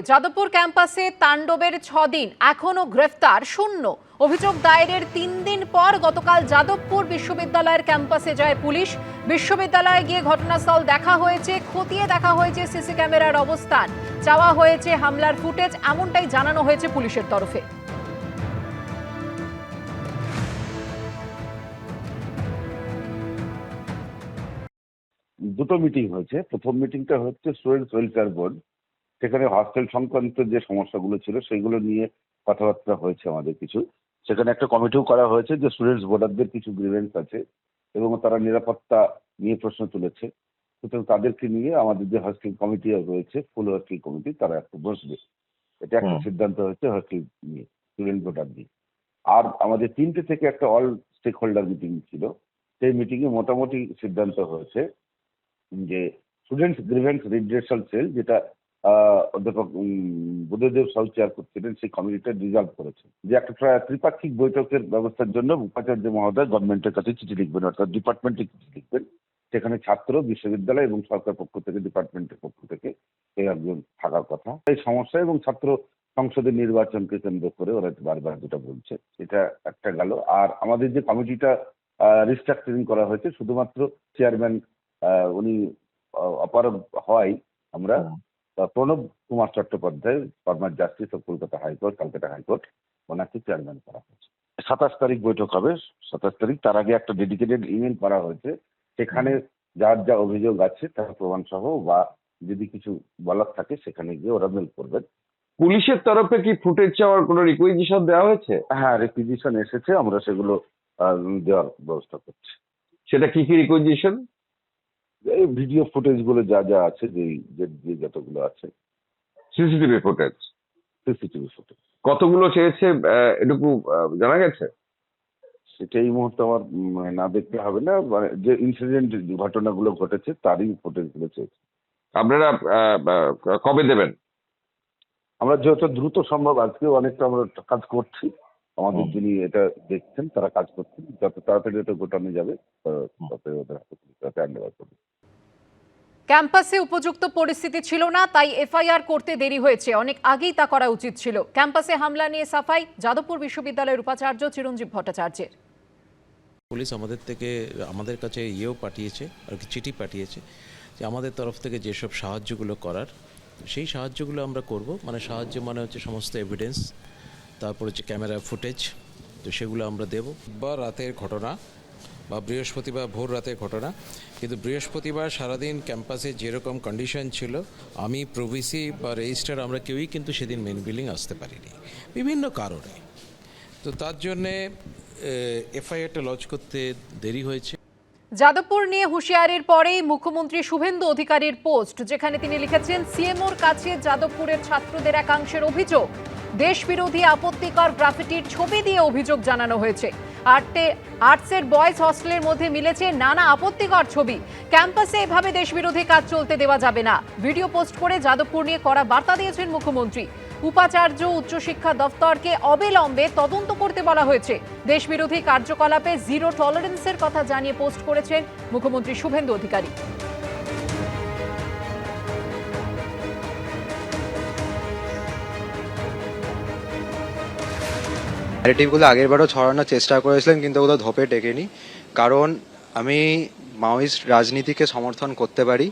যাদবপুর ক্যাম্পাসে তাণ্ডবের 6 দিন, এখনো গ্রেফতার শূন্য। অভিযোগ দায়েরের 3 দিন পর গতকাল যাদবপুর বিশ্ববিদ্যালয়ের ক্যাম্পাসে যায় পুলিশ। বিশ্ববিদ্যালয়ে গিয়ে ঘটনাস্থল দেখা হয়েছে, খতিয়ে দেখা হয়েছে সিসি ক্যামেরার অবস্থান, চাওয়া হয়েছে হামলার ফুটেজ, এমনটাই জানানো হয়েছে পুলিশের তরফে। দুটো মিটিং হয়েছে। প্রথম মিটিংটা হচ্ছে স্টুডেন্টস ওয়েলফেয়ার বোর্ড, সেখানে হস্টেল সংক্রান্ত যে সমস্যাগুলো ছিল সেগুলো নিয়ে কথাবার্তা হয়েছে আমাদের কিছু। সেখানে একটা কমিটিও করা হয়েছে যে স্টুডেন্টস বোর্ডারদের কিছু গ্রিভেন্স আছে এবং তারা নিরাপত্তা নিয়ে প্রশ্ন তুলেছে, সুতরাং তাদেরকে নিয়ে আমাদের যে হস্টেল কমিটি রয়েছে, ফুল হস্টেল কমিটি, তারা একটু বসবে। এটা একটা সিদ্ধান্ত হয়েছে হস্টেল নিয়ে, স্টুডেন্ট ভোটার নিয়ে। আর আমাদের 3টে থেকে একটা অল স্টেক হোল্ডার মিটিং ছিল। সেই মিটিংয়ে মোটামুটি সিদ্ধান্ত হয়েছে যে স্টুডেন্টস গ্রিভেন্স রিড্রেসাল সেল, যেটা অধ্যাপক বুদ্ধদেব সাউ চেয়ার করছিলেন, সেই কমিটিটা রিজলভ করেছে যে একটা ত্রিপাক্ষিক বৈঠকের ব্যবস্থার জন্য উপাচার্য মহোদয় গভর্নমেন্টের কাছে চিঠি লিখবেন, অর্থাৎ ডিপার্টমেন্টে চিঠি লিখবেন। সেখানে ছাত্র, বিশ্ববিদ্যালয় এবং সরকার পক্ষ থেকে, ডিপার্টমেন্টের পক্ষ থেকে একজন থাকার কথা। এই সমস্যা এবং ছাত্র সংসদের নির্বাচনকে কেন্দ্র করে ওরা বারবার যেটা বলছে, এটা একটা গেল। আর আমাদের যে কমিটিটা রিস্ট্রাকচারিং করা হয়েছে, শুধুমাত্র চেয়ারম্যান উনি অপারগ হয়, আমরা Pranab Kumar Chattopadhyay, former justice of Kolkata high court, Calcutta high court, ওনাকে চেয়ারম্যান করা হয়েছে। 27 তারিখ বৈঠক হবে। 27 তারিখ, তার আগে একটা ডেডিকেটেড ইমেল করা হয়েছে, সেখানে যার যা অভিযোগ আছে তার প্রমাণ সহ বা যদি কিছু বলার থাকে সেখানে গিয়ে ওরা মেল করবেন। পুলিশের তরফে কি ফুটেজ চাওয়ার কোনো রিকুইজিশন দেওয়া হয়েছে? হ্যাঁ, রিকুইজিশন এসেছে, আমরা সেগুলো দেওয়ার ব্যবস্থা করছি। সেটা কি কি রিকুইজিশন? এই ভিডিও ফুটেজ গুলো যা যা আছে, যে যতগুলো আছে, সিসিটিভি ফুটেজ। সিসিটিভি ফুটেজ কতগুলো চেয়েছে এটুকু জানা গেছে? সেটা এই মুহূর্তে আমার না দেখতে হবে না, মানে যে ইনসিডেন্ট ঘটনাগুলো ঘটেছে তারই ফুটেজ গুলো চেয়েছে। আপনারা কবে দেবেন? আমরা যত দ্রুত সম্ভব, আজকেও অনেকটা আমরা কাজ করছি, আমাদের যিনি এটা দেখছেন তারা কাজ করছেন, যত তাড়াতাড়ি এটা গোটানো যাবে তত ওদের হাতে হ্যান্ড ওভার করবে। ক্যাম্পাসে উপযুক্ত পরিস্থিতি ছিল না, তাই এফআইআর করতে দেরি হয়েছে, অনেক আগেই তা করা উচিত ছিল। ক্যাম্পাসে হামলা নিয়ে সাফাই যাদবপুর বিশ্ববিদ্যালয়ের উপাচার্য চিরঞ্জীব ভট্টাচার্যের। পুলিশ আমাদের কাছে পাঠিয়েছে আর কি, চিঠি পাঠিয়েছে যে আমাদের তরফ থেকে যেসব সাহায্যগুলো করার, সেই সাহায্যগুলো আমরা করব। মানে সাহায্য মানে হচ্ছে সমস্ত এভিডেন্স, তারপর হচ্ছে ক্যামেরা ফুটেজ, তো সেগুলো আমরা দেব। বা রাতের ঘটনা বা বৃহস্পতিবার ভোর রাতের ঘটনা, কিন্তু বৃহস্পতিবার সারাদিন ক্যাম্পাসে যেরকম কন্ডিশন ছিল, আমি প্রভিসি বা রেজিস্ট্রার আমরা কেউই কিন্তু সেদিন মেন বিল্ডিং আসতে পারিনি বিভিন্ন কারণে। তো তার জন্যে এফআইআরটা লঞ্চ করতে দেরি হয়েছে। যাদবপুর নিয়ে হুঁশিয়ারির পরেই মুখ্যমন্ত্রী শুভেন্দু অধিকারীর পোস্ট, যেখানে তিনি লিখেছেন, সিএমওর কাছে যাদবপুরের ছাত্রদের একাংশের অভিযোগ, দেশবিরোধী আপত্তিকর গ্রাফিটির ছবি দিয়ে অভিযোগ জানানো হয়েছে। আর্টসের বয়েজ হস্টেলের মধ্যে মিলেছে নানা আপত্তিকর ছবি। ক্যাম্পাসে এভাবে দেশবিরোধী কাজ চলতে দেওয়া যাবে না। ভিডিও পোস্ট করে যাদবপুর নিয়ে কড়া বার্তা দিয়েছেন মুখ্যমন্ত্রী। উপাচার্য উচ্চশিক্ষা দফতরকে অবিলম্বে তদন্ত করতে বলা হয়েছে। দেশবিরোধী কার্যকলাপে জিরো টলারেন্সের কথা জানিয়ে পোস্ট করেছেন মুখ্যমন্ত্রী শুভেন্দু অধিকারী। ন্যারেটিভগুলো আগেরবারও ছড়ানোর চেষ্টা করেছিলেন, কিন্তু ওগুলো ধোপে টেকেনি। কারণ আমি মাওয়িস্ট রাজনীতিকে সমর্থন করতে পারি,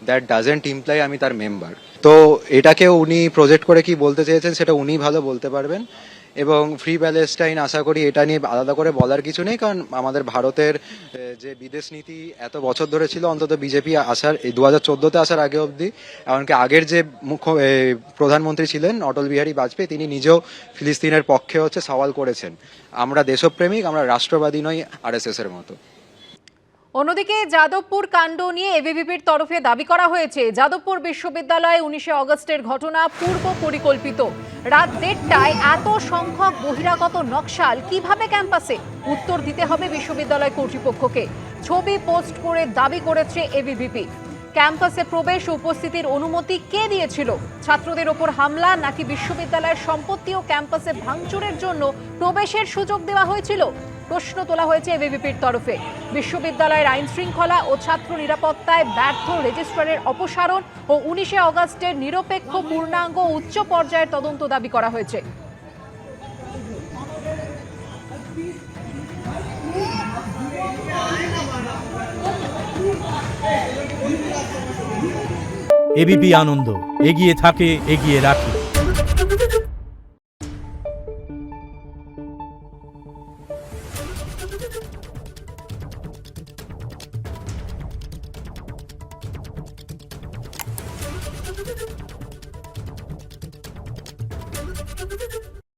দ্যাট ডাজেন্ট ইমপ্লাই আমি তার মেম্বার। তো এটাকে উনি প্রজেক্ট করে কি বলতে চেয়েছেন সেটা উনি ভালো বলতে পারবেন। এবং ফ্রি প্যালেস্টাইন, আশা করি এটা নিয়ে আলাদা করে বলার কিছু নেই, কারণ আমাদের ভারতের যে বিদেশ নীতি এত বছর ধরে ছিল, অন্তত বিজেপি আসার 2014-তে আসার আগে অবধি, এমনকি আগের যে প্রধানমন্ত্রী ছিলেন অটল বিহারী বাজপেয়ী, তিনি নিজেও ফিলিস্তিনের পক্ষে সওয়াল করেছেন। আমরা দেশপ্রেমিক, আমরা রাষ্ট্রবাদী নই আরএসএস এর মতো। অন্যদিকে যাদবপুর কাণ্ড নিয়ে এবিভিপির তরফে দাবি করা হয়েছে, যাদবপুর বিশ্ববিদ্যালয়ে 19শে আগস্টের ঘটনা পূর্ব পরিকল্পিত। রাত 1:30টায় এত সংখ্যক বহিরাগত নকশাল কিভাবে ক্যাম্পাসে? উত্তর দিতে হবে বিশ্ববিদ্যালয় কর্তৃপক্ষকে। ছবি পোস্ট করে দাবি করেছে এবিভিপি। ক্যাম্পাসে প্রবেশ ও উপস্থিতির অনুমতি কে দিয়েছিল? ছাত্রদের ওপর হামলা নাকি বিশ্ববিদ্যালয়ের সম্পত্তি ও ক্যাম্পাসে ভাঙচুরের জন্য প্রবেশের সুযোগ দেওয়া হয়েছিল? প্রশ্ন তোলা হয়েছে এবিভিপির তরফে। বিশ্ববিদ্যালয়ের আইন শৃঙ্খলা ও ছাত্র নিরাপত্তায় ব্যর্থ রেজিস্ট্রারের অপসারণ ও 19শে আগস্টের নিরপেক্ষ পূর্ণাঙ্গ উচ্চ পর্যায়ের তদন্ত দাবি করা হয়েছে। এবিপি আনন্দ, এগিয়ে থাকে, এগিয়ে রাখে।